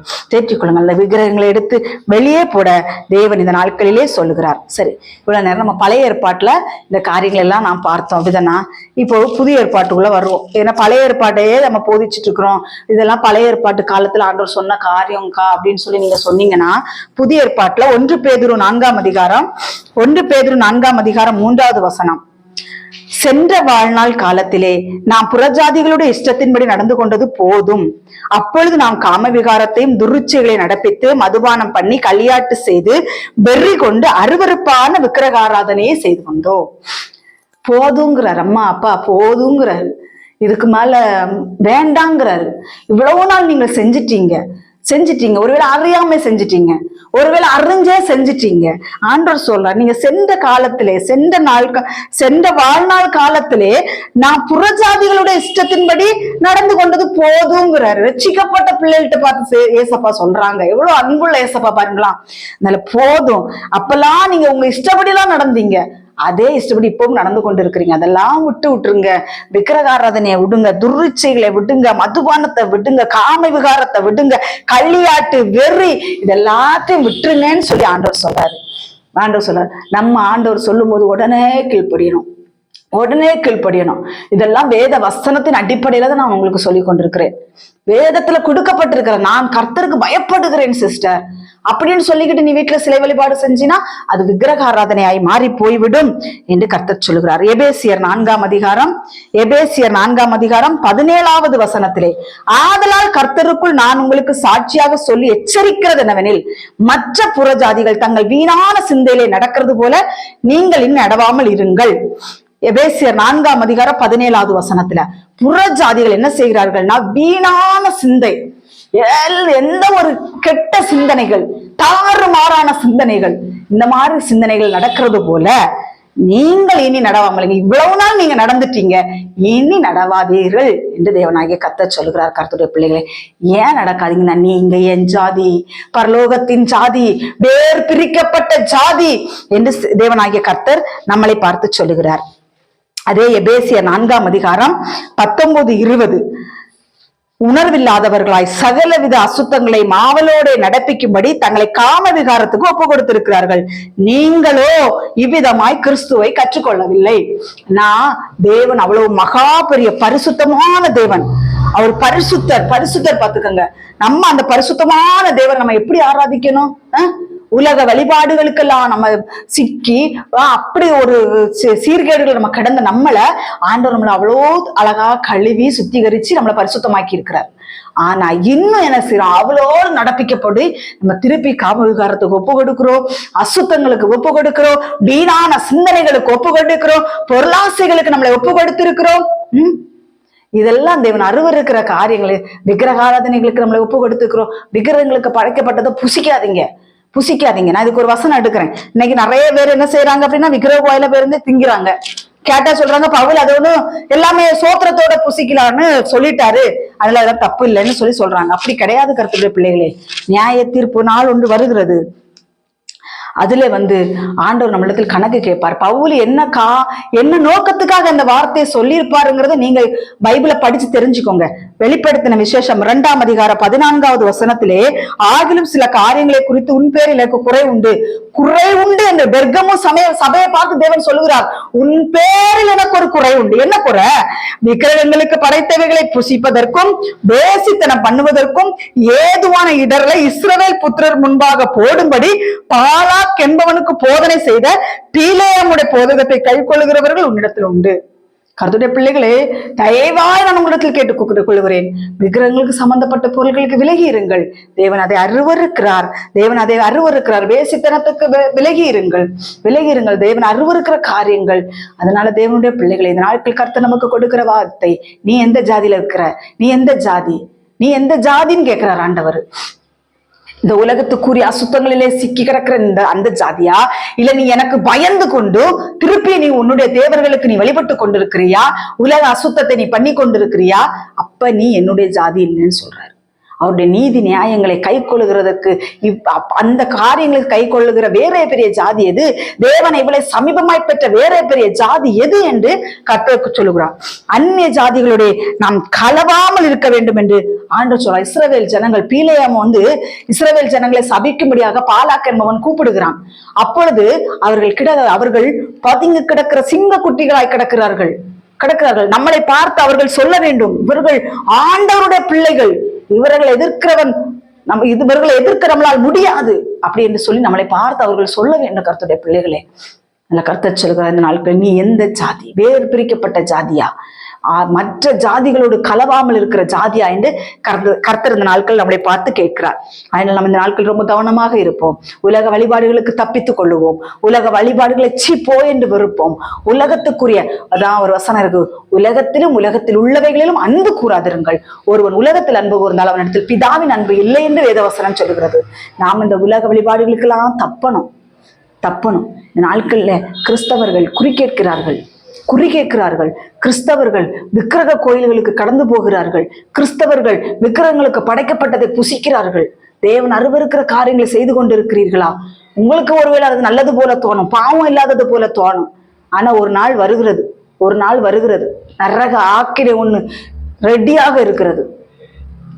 அந்த விக்கிரகங்களை எடுத்து வெளியே போட தேவன் இந்த நாட்களிலே சொல்லுகிறார். சரி, இவ்வளவு நேரம் நம்ம பழைய ஏற்பாட்டுல இந்த காரியங்கள் எல்லாம் நாம் பார்த்தோம். அப்படிதானா? இப்போ புதிய ஏற்பாட்டுக்குள்ள வருவோம். ஏன்னா பழைய ஏற்பாட்டையே நம்ம போதிச்சுட்டு இருக்கிறோம். இதெல்லாம் பழைய ஏற்பாட்டு காலத்துல ஆண்டவர் சொன்ன காரியம்க்கா அப்படின்னு சொல்லி நீங்க சொன்னீங்கன்னா, புதிய ஏற்பாட்டுல 1 பேதுரு 4ஆம் அதிகாரம் 3வது வசனம், சென்ற வாழ்நாள் காலத்திலே நாம் புறஜாதிகளுடைய இஷ்டத்தின்படி நடந்து கொண்டது போதும். அப்பொழுது நாம் காம விகாரத்தையும் துருச்சிகளை நடப்பித்து மதுபானம் பண்ணி களியாட்டு செய்து வெறி கொண்டு அருவருப்பான விக்கிரக ஆராதனையை செய்து கொண்டோம். போதுங்கிறார். அம்மா அப்பா போதுங்கிறாரு. இதுக்கு மேல வேண்டாங்கிறாரு. இவ்வளவு நாள் நீங்க செஞ்சிட்டீங்க. ஒருவேளை அறியாம செஞ்சிட்டீங்க, ஒருவேளை அறிஞ்சே செஞ்சிட்டீங்க. ஆண்டவர் சொல்றார், நீங்க சென்ற வாழ்நாள் காலத்திலே நான் புறஜாதிகளுடைய இஷ்டத்தின்படி நடந்து கொண்டது போதுங்கிறாரு. ரட்சிக்கப்பட்ட பிள்ளைகள்கிட்ட பார்த்து ஏசப்பா சொல்றாங்க. எவ்வளவு அன்புள்ள ஏசப்பா பாருங்களா. அதனால போதும். அப்பெல்லாம் நீங்க உங்க இஷ்டப்படி எல்லாம் நடந்தீங்க, அதே இஷ்டப்படி இப்பவும் நடந்து கொண்டு இருக்கிறீங்க. அதெல்லாம் விட்டுருங்க. விக்கிரக ஆராதனையை விடுங்க, துர்ச்சைகளை விடுங்க, மதுபானத்தை விடுங்க, காம விகாரத்தை விடுங்க, கள்ளியாட்டு வெறி இதெல்லாத்தையும் விட்டுருங்கன்னு சொல்லி ஆண்டவர் சொல்றாரு. நம்ம ஆண்டவர் சொல்லும் போது உடனே கீழ்ப்படியணும். இதெல்லாம் வேத வசனத்தின் அடிப்படையில தான் நான் உங்களுக்கு சொல்லி கொண்டிருக்கிறேன். வேதத்துல கொடுக்கப்பட்டிருக்கிற நான் கர்த்தருக்கு பயப்படுகிறேன் சிஸ்டர் அப்படின்னு சொல்லிக்கிட்டு நீ வீட்டுல சிலை வழிபாடு செஞ்சினா அது விக்கிரக ஆராதனையாய் மாறி போய்விடும் என்று கர்த்தர் சொல்லுகிறார். எபேசியர் 4ஆம் அதிகாரம் 17வது வசனத்திலே, ஆதலால் கர்த்தருக்குள் நான் உங்களுக்கு சாட்சியாக சொல்லி எச்சரிக்கிறது என்னவெனில், மற்ற புறஜாதிகள் தங்கள் வீணான சிந்தையிலே நடக்கிறது போல நீங்கள் இன்னும் நடவாமல் இருங்கள். எபேசியர் 4ஆம் அதிகாரம் 17வது வசனத்துல புறஜாதிகள் என்ன செய்கிறார்கள்னா, வீணான சிந்தை, எந்த ஒரு கெட்ட சிந்தனைகள், தாறுமாறான சிந்தனைகள், இந்த மாதிரி சிந்தனைகள் நடக்கிறது போல நீங்கள் இனி நடவாமல், இவ்வளவு நாள் நீங்க நடந்துட்டீங்க, இனி நடவாதீர்கள் என்று தேவனாகிய கர்த்தர் சொல்லுகிறார். கர்த்தருடைய பிள்ளைகளே, ஏன் நடக்காதீங்கன்னா, நீங்க என் ஜாதி, பரலோகத்தின் ஜாதி, வேர் பிரிக்கப்பட்ட ஜாதி என்று தேவனாகிய கர்த்தர் நம்மளை பார்த்து சொல்லுகிறார். அதே எபேசியர் 4ஆம் அதிகாரம் 19-20, உணர்வில்லாதவர்களாய் சகலவித அசுத்தங்களை மாவலோட நடப்பிக்கும்படி தங்களை காம விகாரத்துக்கு ஒப்பு கொடுத்திருக்கிறார்கள். நீங்களோ இவ்விதமாய் கிறிஸ்துவை கற்றுக்கொள்ளவில்லை. தேவன் அவ்வளவு மகா பெரிய பரிசுத்தமான தேவன். அவர் பரிசுத்தர் பார்த்துக்கங்க. நம்ம அந்த பரிசுத்தமான தேவன் நம்ம எப்படி ஆராதிக்கணும்? உலக வழிபாடுகளுக்கெல்லாம் நம்ம சிக்கி அப்படி ஒரு சீர்கேடுகள் நம்ம கடந்த நம்மளை ஆண்டவர் நம்மளை அவ்வளோ அழகா கழுவி சுத்திகரிச்சு நம்மளை பரிசுத்தமாக்கி இருக்கிறார். ஆனா இன்னும் என்ன செய்யறோம்? அவளோடு நடப்பிக்கப்படி நம்ம திருப்பி காம விகாரத்துக்கு ஒப்பு கொடுக்கிறோம், அசுத்தங்களுக்கு ஒப்பு கொடுக்கிறோம், வீணான சிந்தனைகளுக்கு ஒப்பு கொடுக்கிறோம், பொருளாசைகளுக்கு நம்மளை ஒப்பு கொடுத்திருக்கிறோம். இதெல்லாம் தேவன் அருவருக்கிற காரியங்களை, விக்கிரக ஆராதனைகளுக்கு நம்மளை ஒப்பு கொடுத்துக்கிறோம். விக்கிரகங்களுக்கு படைக்கப்பட்டதை புசிக்காதீங்க. நான் இதுக்கு ஒரு வசனம் எடுக்கிறேன். இன்னைக்கு நிறைய பேர் என்ன செய்யறாங்க அப்படின்னா, விக்கிரக கோயில பேருந்து திங்கிறாங்க. கேட்டா சொல்றாங்க, பவுல் அது ஒண்ணும் எல்லாமே சோத்திரத்தோட புசிக்கலான்னு சொல்லிட்டாரு, அதுல அதெல்லாம் தப்பு இல்லைன்னு சொல்றாங்க. அப்படி கிடையாது கர்த்தருடைய பிள்ளைகளே. நியாய தீர்ப்பு நாள் ஒன்று வருகிறது. அதுல ஆண்டவர் நம்மளிடத்தில் கணக்கு கேட்பார். பவுல் என்ன நோக்கத்துக்காக அந்த வார்த்தையை சொல்லியிருப்பாருங்கிறத நீங்க பைபிளை படிச்சு தெரிஞ்சுக்கோங்க. வெளிப்படுத்தின விசேஷம் 2ஆம் அதிகாரம் 14வது வசனத்திலே, ஆகிலும் சில காரியங்களை குறித்து உன் பேரில் எனக்கு குறை உண்டு என்று பெர்கமு சபையை பார்த்து தேவன் சொல்லுகிறார். உன் பேரில் எனக்கு ஒரு குறை உண்டு. என்ன குறை? விக்கிரகங்களுக்கு படைத்தவைகளை புசிப்பதற்கும் வேசித்தனம் பண்ணுவதற்கும் ஏதுவான இடர்களை இஸ்ரவேல் புத்திரர் முன்பாக போடும்படி பாலாக் என்பவனுக்கு போதனை செய்த பீலேயமுடைய போதகத்தை கை கொள்ளுகிறவர்கள் உன்னிடத்தில் உண்டு. கர்த்தருடைய பிள்ளைகளே, தயவாய் நான் உங்களிடத்தில் கேட்டுக் கொள்கிறேன், விக்கிரகங்களுக்கு சம்பந்தப்பட்ட பொருள்களுக்கு விலகி இருங்கள். தேவன் அதை அருவருக்கிறார். வேசித்தனத்துக்கு விலகி இருங்கள். தேவன் அருவருக்கிற காரியங்கள். அதனால தேவனுடைய பிள்ளைகளை, இந்த நாட்கள் கர்த்தர் நமக்கு கொடுக்கிற வார்த்தை, நீ எந்த ஜாதியில இருக்கிற, நீ எந்த ஜாதின்னு கேட்கிறார் ஆண்டவர். இந்த உலகத்துக்குரிய அசுத்தங்களிலே சிக்கி கிடக்கிற அந்த ஜாதியா, இல்ல நீ எனக்கு பயந்து கொண்டு திருப்பி நீ உன்னுடைய தேவர்களுக்கு நீ வழிபட்டு கொண்டிருக்கிறியா, உலக அசுத்தத்தை நீ பண்ணி கொண்டிருக்கிறியா, அப்ப நீ என்னுடைய ஜாதி இல்லைன்னு சொல்றாரு. அவருடைய நீதி நியாயங்களை கை கொள்ளுகிறதுக்கு அந்த காரியங்களுக்கு கை கொள்ளுகிற வேற பெரிய ஜாதி எது, தேவனை இவ்வளவு சமீபமாய் பெற்ற வேற பெரிய ஜாதி எது என்று கர்த்தருக்கு சொல்லுகிறார். அந்நிய ஜாதிகளுடைய நாம் கலவாமல் இருக்க வேண்டும் என்று ஆண்டவர் சொல்றார். இஸ்ரவேல் ஜனங்கள் பீலேயாம் இஸ்ரவேல் ஜனங்களை சபிக்கும்படியாக பாலாக் என்பவன் கூப்பிடுகிறான். அப்பொழுது அவர்கள் பதுங்கி கிடக்கிற சிங்க குட்டிகளாய் கிடக்கிறார்கள். நம்மளை பார்த்து அவர்கள் சொல்ல வேண்டும், இவர்கள் ஆண்டவருடைய பிள்ளைகள், இவர்களை எதிர்க்க நம்மளால் முடியாது அப்படி என்று சொல்லி நம்மளை பார்த்து அவர்கள் சொல்ல வேண்டும். கர்த்தருடைய பிள்ளைகளே, அந்த கர்த்தர் சொல்கிற இந்த நாட்கள், நீ எந்த ஜாதி, வேறு பிரிக்கப்பட்ட ஜாதியா, மற்ற ஜாதிகளோடு கலவாமல் இருக்கிற ஜாதியா என்று கர்த்தர் இந்த நாட்கள் நம்மளை பார்த்து கேட்கிறார். அதனால நம்ம இந்த நாட்கள் ரொம்ப கவனமாக இருப்போம். உலக வழிபாடுகளுக்கு தப்பித்துக் கொள்ளுவோம். உலக வழிபாடுகளை போ என்று வெறுப்போம். உலகத்துக்குரிய அதான் ஒரு வசனம் இருக்கு, உலகத்திலும் உலகத்தில் உள்ளவைகளிலும் அன்பு கூறாதிருங்கள். ஒருவன் உலகத்தில் அன்பு கூர்ந்தால் அவனிடத்தில் பிதாவின் அன்பு இல்லை என்று வேதவசனம் சொல்லுகிறது. நாம் இந்த உலக வழிபாடுகளுக்கெல்லாம் தப்பணும். இந்த நாட்கள்ல கிறிஸ்தவர்கள் குறி கேட்கிறார்கள். கிறிஸ்தவர்கள் விக்கிரக கோயில்களுக்கு கடந்து போகிறார்கள். கிறிஸ்தவர்கள் விக்கிரகங்களுக்கு படைக்கப்பட்டதை புசிக்கிறார்கள். தேவன் அருவருக்கிற காரியங்களை செய்து கொண்டிருக்கிறீர்களா? உங்களுக்கு ஒருவேளை அது நல்லது போல தோணும், பாவம் இல்லாதது போல தோணும். ஆனா ஒரு நாள் வருகிறது, நரக ஆக்கிரை ஒண்ணு ரெடியாக இருக்கிறது.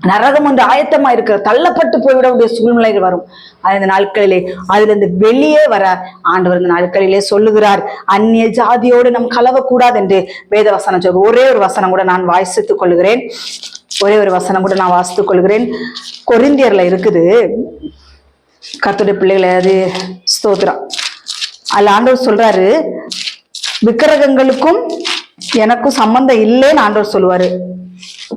நரகம் ஒன்று ஆயத்தமா இருக்கிற, தள்ளப்பட்டு போய்விடக்கூடிய சூழ்நிலைகள் வரும். அந்த நாட்களிலே அதிலிருந்து வெளியே வர ஆண்டவர் இந்த நாட்களிலே சொல்லுகிறார், அந்நிய ஜாதியோடு நம் கலவக்கூடாது என்று வேதவசனம் சொல்ல. ஒரே ஒரு வசனம் கூட நான் வாசித்துக் கொள்கிறேன். கொரிந்தியர்ல இருக்குது. கர்த்தருடைய பிள்ளைகளை அது ஸ்தோத்திரம். அதுல ஆண்டவர் சொல்றாரு, விக்கிரகங்களுக்கும் எனக்கும் சம்பந்தம் இல்லைன்னு ஆண்டவர் சொல்லுவாரு.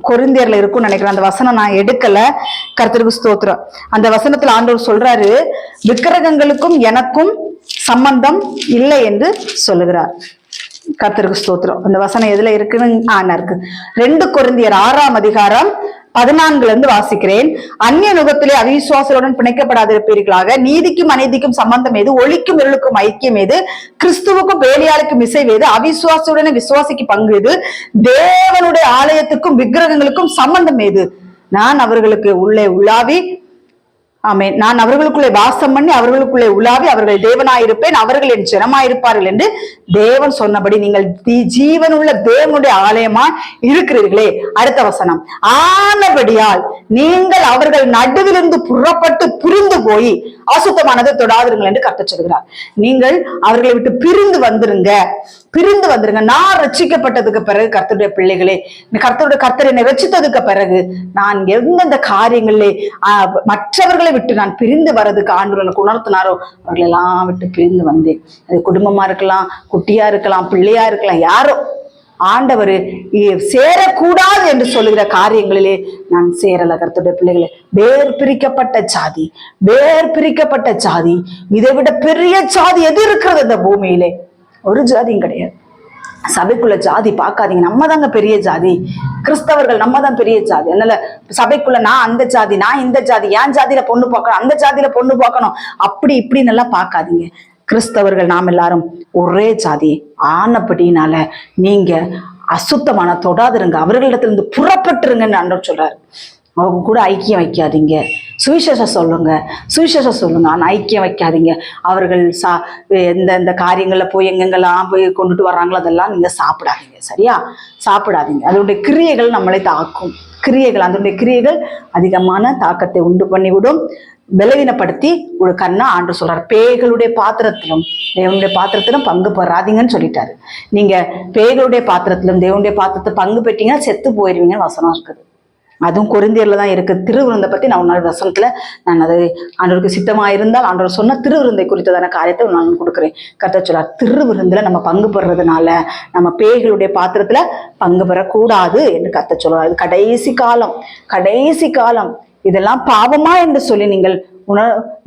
கொரிந்தியர்ல இருக்கும்னு நினைக்கிறேன். அந்த வசனம் நான் எடுக்கல. கர்த்தருக்கு ஸ்தோத்திரம். அந்த வசனத்துல ஆண்டவர் சொல்றாரு, விக்கிரகங்களுக்கும் எனக்கும் சம்பந்தம் இல்லை என்று சொல்லுகிறார். கர்த்தருக்கு ஸ்தோத்திரம். அந்த வசனம் எதுல இருக்குன்னு இருக்கு. 2 கொரிந்தியர் 6ஆம் அதிகாரம் 14 வாசிக்கிறேன். அந்நிய நுகத்திலே அவிசுவாசத்துடன் பிணைக்கப்படாதிருப்பீர்களாக. நீதிக்கும் அநீதிக்கும் சம்பந்தம் ஏது? ஒளிக்கும் இருளுக்கும் ஐக்கியம் ஏது? கிறிஸ்துவுக்கும் பேலியாளுக்கும் இசைவேது? அவிசுவாசத்துடன் விசுவாசிக்கு பங்கு ஏது? தேவனுடைய ஆலயத்துக்கும் விக்கிரகங்களுக்கும் சம்பந்தம் ஏது? நான் அவர்களுக்கு உள்ளே உலாவி நான் அவர்களுக்குள்ளே வாசம் பண்ணி அவர்களுக்குள்ளே உலாவி அவர்கள் தேவனாயிருப்பேன், அவர்கள் என் ஜனமாயிருப்பார்கள் என்று தேவன் சொன்னபடி நீங்கள் ஜீவனுள்ள தேவனுடைய ஆலயமா இருக்கிறீர்களே. அடுத்த வசனம், ஆனபடியால் நீங்கள் அவர்கள் நடுவிலிருந்து புறப்பட்டு பிரிந்து போய் அசுத்தமானதை தொடாதிருங்கள் என்று கர்த்தர் சொல்கிறார். நீங்கள் அவர்களை விட்டு பிரிந்து வந்துருங்க. நான் ரட்சிக்கப்பட்டதுக்கு பிறகு கர்த்தருடைய பிள்ளைகளே, கர்த்தர் என்னை ரட்சித்ததுக்கு பிறகு நான் எந்தெந்த காரியங்களிலே மற்றவர்களை விட்டு நான் பிரிந்து வர்றதுக்கு ஆண்டவர் எனக்கு உணர்த்தினாரோ அவர்கள் எல்லாம் விட்டு பிரிந்து வந்தேன். அது குடும்பமா இருக்கலாம், குட்டியா இருக்கலாம், பிள்ளையா இருக்கலாம், யாரோ ஆண்டவர் சேரக்கூடாது என்று சொல்லுகிற காரியங்களிலே நான் சேரல. கர்த்தருடைய பிள்ளைகளே, வேர் பிரிக்கப்பட்ட ஜாதி, இதை விட பெரிய ஜாதி எது இருக்கிறது இந்த பூமியிலே? ஒரு ஜாதியும் கிடையாது. சபைக்குள்ள ஜாதி பார்க்காதீங்க, நம்ம தாங்க பெரிய ஜாதி. கிறிஸ்தவர்கள் நம்ம தான் பெரிய ஜாதி. அதனால சபைக்குள்ள நான் அந்த ஜாதி, நான் இந்த ஜாதி, என் ஜாதியில பொண்ணு பார்க்கணும், அந்த ஜாதியில பொண்ணு பார்க்கணும், அப்படி இப்படின்னு எல்லாம் பார்க்காதீங்க. கிறிஸ்தவர்கள் நாம் எல்லாரும் ஒரே ஜாதி ஆனப்படினால நீங்க அசுத்தமான தொடாதிருங்க, அவர்களிடத்திலிருந்து புறப்பட்டுருங்கன்னு ஆண்டவர் சொல்றாரு. அவங்க கூட ஐக்கியம் வைக்காதீங்க. சுவிசேஷம் சொல்லுங்க, ஆனா ஐக்கியம் வைக்காதீங்க. அவர்கள் இந்த காரியங்கள்ல போய் எங்கெங்கெல்லாம் போய் கொண்டுட்டு வர்றாங்களோ அதெல்லாம் நீங்க சாப்பிடாதீங்க. சரியா? சாப்பிடாதீங்க. அதனுடைய கிரியைகள் நம்மளை தாக்கும். அதனுடைய கிரியைகள் அதிகமான தாக்கத்தை உண்டு பண்ணிவிடும், பலவீனப்படுத்தி ஒழுக்கன்னா ஆண்டு சொல்றாரு. பேய்களுடைய பாத்திரத்திலும் தேவனுடைய பாத்திரத்திலும் பங்கு பெறாதீங்கன்னு சொல்லிட்டாரு. நீங்க பேய்களுடைய பாத்திரத்திலும் தேவனுடைய பாத்திரத்தை பங்கு பெற்றீங்கன்னா செத்து போயிருவீங்கன்னு வசனம் இருக்குது. அதுவும் கொரிந்தியர்ல தான் இருக்கு. திருவிருந்தை பத்தி நான் ஒரு நாள் வசனத்துல நான் அது ஆண்டவருக்கு சித்தமா இருந்தால் ஆண்டவர் சொன்ன திருவிருந்தை குறித்ததான காரியத்தை நான் கொடுக்குறேன். கர்த்தர் சொல்றார், திருவிருந்துல நம்ம பங்கு பெறதுனால நம்ம பேய்களுடைய பாத்திரத்துல பங்கு பெறக்கூடாது என்று கர்த்தர் சொல்றார். அது கடைசி காலம். இதெல்லாம் பாவமா என்று சொல்லி நீங்கள்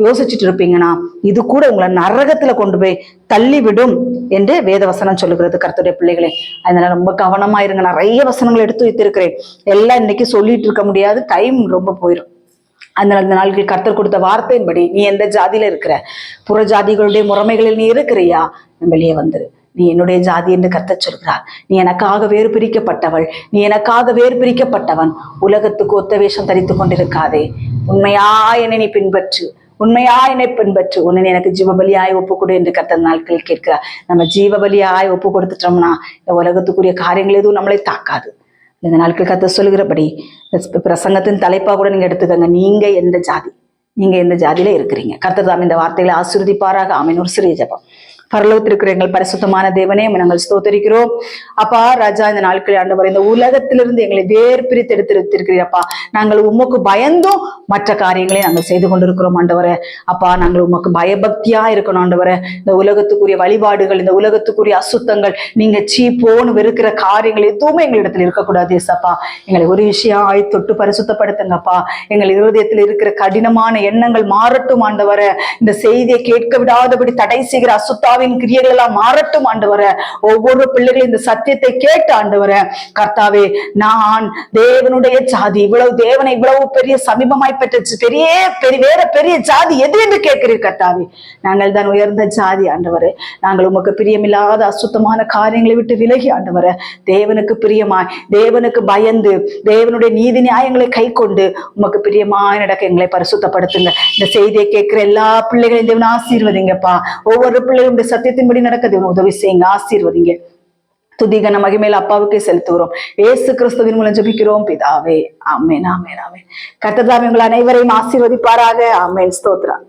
யோசிச்சுட்டு இருப்பீங்கன்னா இது கூட உங்களை நரகத்துல கொண்டு போய் தள்ளிவிடும் என்று வேதவசனம் சொல்லுகிறது. கர்த்தருடைய பிள்ளைகளே, அதனால ரொம்ப கவனமா இருங்க. நிறைய வசனங்கள் எடுத்து வைத்திருக்கிறேன், எல்லாம் இன்னைக்கு சொல்லிட்டு இருக்க முடியாது, டைம் ரொம்ப போயிடும். அதனால இந்த நாட்கள் கர்த்தர் கொடுத்த வார்த்தையின்படி நீ எந்த ஜாதியில இருக்கிற, புற ஜாதிகளுடைய முறைமைகளில் நீ இருக்கிறியா, வெளியே வந்துரு. நீ என்னுடைய ஜாதி என்று கர்த்தர் சொல்கிறார். நீ எனக்காக வேறு பிரிக்கப்பட்டவள், நீ எனக்காக வேறு பிரிக்கப்பட்டவன். உலகத்துக்கு ஒத்த வேஷம் தரித்து கொண்டிருக்காதே. உண்மையா என்னை நீ பின்பற்று, உண்மையா என்னை பின்பற்று, உன்னை எனக்கு ஜீவபலியாய் ஒப்பு கொடு என்று கர்த்தர் நாட்கள் கேட்கிறார். நம்ம ஜீவபலியாய் ஒப்பு கொடுத்துட்டோம்னா இந்த உலகத்துக்குரிய காரியங்கள் எதுவும் நம்மளை தாக்காது. இந்த நாட்கள் கர்த்தர் சொல்லுகிறபடி பிரசங்கத்தின் தலைப்பா கூட நீங்க எடுத்துக்கங்க. நீங்க எந்த ஜாதி, நீங்க எந்த ஜாதியில இருக்கிறீங்க? கர்த்தர் தாம் இந்த வார்த்தைகளை ஆசீர்வதிப்பாராக. ஆமென். ஒரு சிறிய ஜெபம். பரலோகத்திற்கிற எங்கள் பரிசுத்தமான தேவனே, நாங்கள் ஸ்தோத்தரிக்கிறோம் அப்பா. ராஜா, இந்த நாட்களில் ஆண்டவர் இந்த உலகத்திலிருந்து எங்களை வேறு பிரித்து எடுத்திருக்கிறீரப்பா. நாங்கள் உமக்கு பயந்தும் மற்ற காரியங்களை நாங்கள் செய்து கொண்டிருக்கிறோம் ஆண்டவரே. அப்பா, நாங்கள் உமக்கு பயபக்தியா இருக்கணும் ஆண்டவரே. இந்த உலகத்துக்குரிய வழிபாடுகள், இந்த உலகத்துக்குரிய அசுத்தங்கள், நீங்க சீப்போன்னு வெறுக்கிற காரியங்கள் எதுவுமே எங்களிடத்தில் இருக்கக்கூடாது ஏசப்பா. எங்களை ஒரு விஷயம் தொட்டு பரிசுத்தப்படுத்துங்கப்பா. எங்கள் இருதயத்தில் இருக்கிற கடினமான எண்ணங்கள் மாறட்டும் ஆண்டவரே. இந்த செய்தியை கேட்க விடாதபடி தடை செய்கிற அசுத்தாவின் கிரியைகள் எல்லாம் மாறட்டும் ஆண்டவரே. ஒவ்வொரு பிள்ளைகளும் இந்த சத்தியத்தை கேட்டு ஆண்டவரே கர்த்தாவே, நான் தேவனுடைய ஜாதி, இவ்வளவு தேவனை இவ்வளவு பெரிய சமீபமாய் பெற்ற பெரிய ஜாதி எது என்று கேட்கிறீர் கர்த்தாவே. நாங்கள் தான் உயர்ந்த ஜாதி ஆண்டவரே. நாங்கள் உமக்கு பிரியமில்லாத அசுத்தமான காரியங்களை விட்டு விலகி ஆண்டவரே தேவனுக்கு பிரியமாய், தேவனுக்கு பயந்து, தேவனுடைய நீதி நியாயங்களை கை கொண்டு உமக்கு பிரியமாய் நடக்க எங்களை பரிசுத்தப்படுத்துங்க. இந்த செய்தியை கேட்கிற எல்லா பிள்ளைகளையும் தேவன் ஆசீர்வதிங்கப்பா. ஒவ்வொரு பிள்ளைகளுடைய சத்தியத்தின்படி நடக்க தேவன் உதவி செய்யுங்க, ஆசீர்வதிங்க. துதிகன மகிமையில அப்பாவுக்கே செலுத்துகிறோம். இயேசு கிறிஸ்துவின் மூலம் ஜெபிக்கிறோம் பிதாவே. ஆமென், ஆமென், ஆமென். கர்த்தர் தாமே உங்கள் அனைவரையும் ஆசீர்வதிப்பாராக. ஆமென். ஸ்தோத்திரம்.